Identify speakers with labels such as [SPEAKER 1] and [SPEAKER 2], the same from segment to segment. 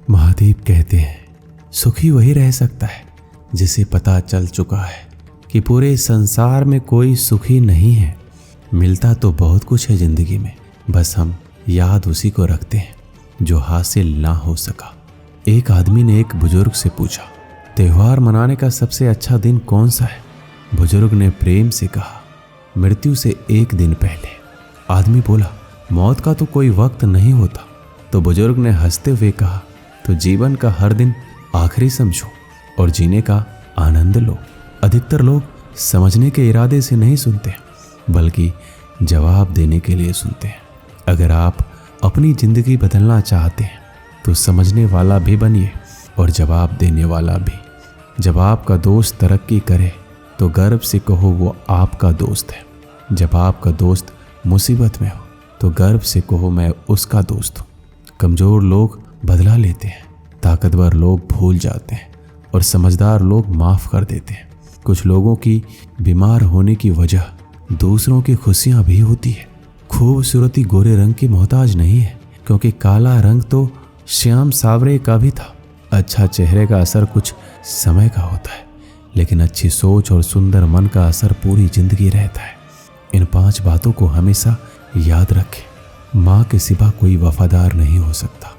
[SPEAKER 1] महादेव कहते हैं सुखी वही रह सकता है जिसे पता चल चुका है कि पूरे संसार में कोई सुखी नहीं है। मिलता तो बहुत कुछ है जिंदगी में, बस हम याद उसी को रखते हैं जो हासिल ना हो सका। एक आदमी ने एक बुजुर्ग से पूछा, त्योहार मनाने का सबसे अच्छा दिन कौन सा है? बुजुर्ग ने प्रेम से कहा, मृत्यु से एक दिन पहले। आदमी बोला, मौत का तो कोई वक्त नहीं होता। तो बुजुर्ग ने हंसते हुए कहा, तो जीवन का हर दिन आखिरी समझो और जीने का आनंद लो। अधिकतर लोग समझने के इरादे से नहीं सुनते, बल्कि जवाब देने के लिए सुनते हैं। अगर आप अपनी जिंदगी बदलना चाहते हैं तो समझने वाला भी बनिए और जवाब देने वाला भी। जब आपका दोस्त तरक्की करे तो गर्व से कहो वो आपका दोस्त है। जब आपका दोस्त मुसीबत में हो तो गर्व से कहो मैं उसका दोस्त हूँ। कमज़ोर लोग बदला लेते हैं, ताकतवर लोग भूल जाते हैं और समझदार लोग माफ़ कर देते हैं। कुछ लोगों की बीमार होने की वजह दूसरों की खुशियाँ भी होती है। खूबसूरती गोरे रंग की मोहताज नहीं है, क्योंकि काला रंग तो श्याम सावरे का भी था। अच्छा चेहरे का असर कुछ समय का होता है, लेकिन अच्छी सोच और सुंदर मन का असर पूरी जिंदगी रहता है। इन 5 बातों को हमेशा याद रखें। माँ के सिवा कोई वफादार नहीं हो सकता,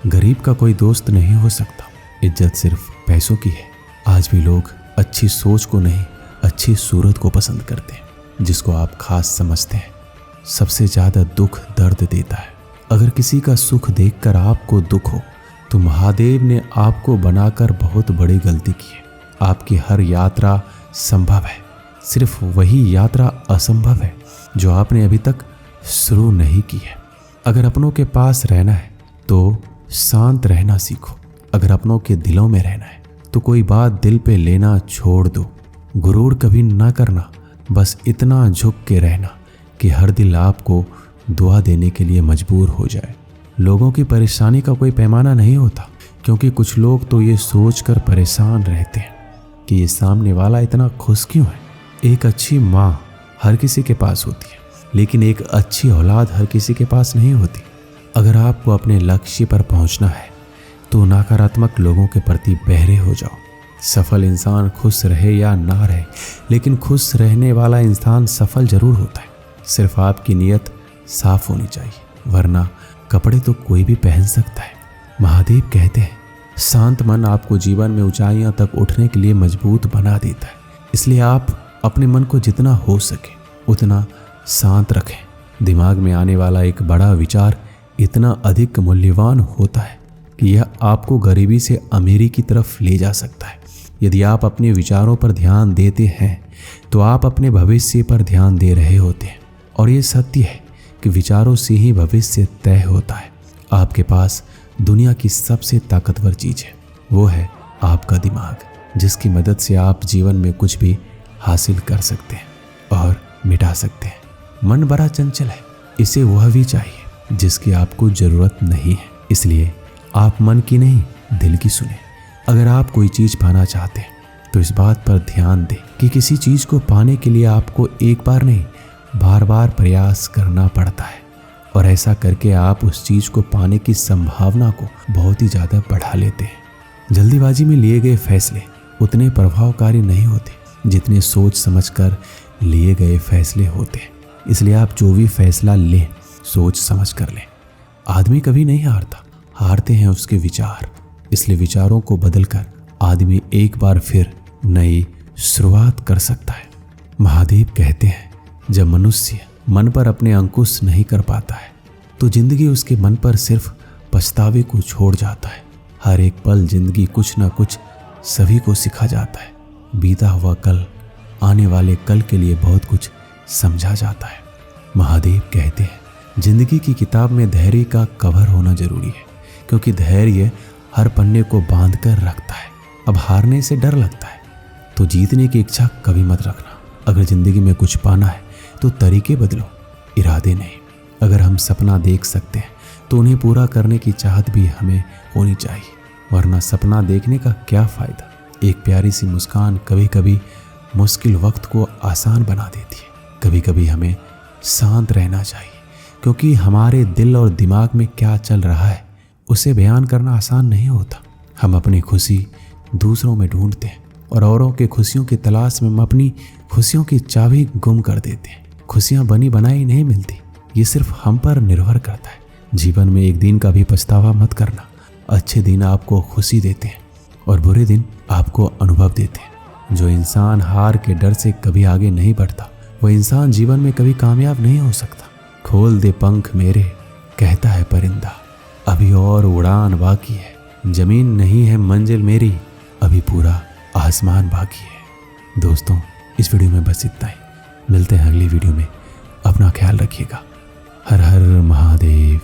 [SPEAKER 1] गरीब का कोई दोस्त नहीं हो सकता, इज्जत सिर्फ पैसों की है। आज भी लोग अच्छी सोच को नहीं, अच्छी सूरत को पसंद करते हैं। जिसको आप खास समझते हैं सबसे ज़्यादा दुख दर्द देता है। अगर किसी का सुख देखकर आपको दुख हो तो महादेव ने आपको बनाकर बहुत बड़ी गलती की है। आपकी हर यात्रा संभव है, सिर्फ वही यात्रा असंभव है जो आपने अभी तक शुरू नहीं की है। अगर अपनों के पास रहना है तो शांत रहना सीखो। अगर अपनों के दिलों में रहना है तो कोई बात दिल पे लेना छोड़ दो। गुरूर कभी ना करना, बस इतना झुक के रहना कि हर दिल आपको दुआ देने के लिए मजबूर हो जाए। लोगों की परेशानी का कोई पैमाना नहीं होता, क्योंकि कुछ लोग तो ये सोचकर परेशान रहते हैं कि ये सामने वाला इतना खुश क्यों है। एक अच्छी माँ हर किसी के पास होती है, लेकिन एक अच्छी औलाद हर किसी के पास नहीं होती। अगर आपको अपने लक्ष्य पर पहुंचना है तो नकारात्मक लोगों के प्रति बहरे हो जाओ। सफल इंसान खुश रहे या ना रहे, लेकिन खुश रहने वाला इंसान सफल जरूर होता है। सिर्फ आपकी नीयत साफ होनी चाहिए, वरना कपड़े तो कोई भी पहन सकता है। महादेव कहते हैं शांत मन आपको जीवन में ऊंचाइयां तक उठने के लिए मजबूत बना देता है। इसलिए आप अपने मन को जितना हो सके उतना शांत रखें। दिमाग में आने वाला एक बड़ा विचार इतना अधिक मूल्यवान होता है कि यह आपको गरीबी से अमीरी की तरफ ले जा सकता है। यदि आप अपने विचारों पर ध्यान देते हैं तो आप अपने भविष्य पर ध्यान दे रहे होते हैं। और ये सत्य है कि विचारों से ही भविष्य तय होता है। आपके पास दुनिया की सबसे ताकतवर चीज़ है, वो है आपका दिमाग, जिसकी मदद से आप जीवन में कुछ भी हासिल कर सकते हैं और मिटा सकते हैं। मन बड़ा चंचल है, इसे वह भी चाहिए जिसकी आपको ज़रूरत नहीं है। इसलिए आप मन की नहीं दिल की सुने। अगर आप कोई चीज़ पाना चाहते हैं तो इस बात पर ध्यान दें कि किसी चीज़ को पाने के लिए आपको एक बार नहीं बार बार प्रयास करना पड़ता है, और ऐसा करके आप उस चीज़ को पाने की संभावना को बहुत ही ज़्यादा बढ़ा लेते हैं। जल्दीबाजी में लिए गए फैसले उतने प्रभावकारी नहीं होते जितने सोच समझकर लिए गए फैसले होते हैं। इसलिए आप जो भी फैसला लें सोच समझ कर लें। आदमी कभी नहीं हारता, हारते हैं उसके विचार। इसलिए विचारों को बदलकर आदमी एक बार फिर नई शुरुआत कर सकता है। महादेव कहते हैं जब मनुष्य मन पर अपने अंकुश नहीं कर पाता है तो जिंदगी उसके मन पर सिर्फ पछतावे को छोड़ जाता है। हर एक पल जिंदगी कुछ ना कुछ सभी को सिखा जाता है। बीता हुआ कल आने वाले कल के लिए बहुत कुछ समझा जाता है। महादेव कहते हैं जिंदगी की किताब में धैर्य का कवर होना जरूरी है, क्योंकि धैर्य हर पन्ने को बांध कर रखता है। अब हारने से डर लगता है तो जीतने की इच्छा कभी मत रखना। अगर जिंदगी में कुछ पाना है तो तरीके बदलो, इरादे नहीं। अगर हम सपना देख सकते हैं तो उन्हें पूरा करने की चाहत भी हमें होनी चाहिए, वरना सपना देखने का क्या फ़ायदा। एक प्यारी सी मुस्कान कभी कभी मुश्किल वक्त को आसान बना देती है। कभी कभी हमें शांत रहना चाहिए, क्योंकि हमारे दिल और दिमाग में क्या चल रहा है उसे बयान करना आसान नहीं होता। हम अपनी खुशी दूसरों में ढूंढते हैं और औरों के खुशियों की तलाश में हम अपनी खुशियों की चाबी गुम कर देते हैं। खुशियां बनी बनाई नहीं मिलती, ये सिर्फ हम पर निर्भर करता है। जीवन में एक दिन का भी पछतावा मत करना। अच्छे दिन आपको खुशी देते हैं और बुरे दिन आपको अनुभव देते हैं। जो इंसान हार के डर से कभी आगे नहीं बढ़ता, वह इंसान जीवन में कभी कामयाब नहीं हो सकता। खोल दे पंख मेरे, कहता है परिंदा, अभी और उड़ान बाकी है। जमीन नहीं है मंजिल मेरी, अभी पूरा आसमान बाकी है। दोस्तों, इस वीडियो में बस इतना ही। मिलते हैं अगली वीडियो में। अपना ख्याल रखिएगा। हर हर महादेव।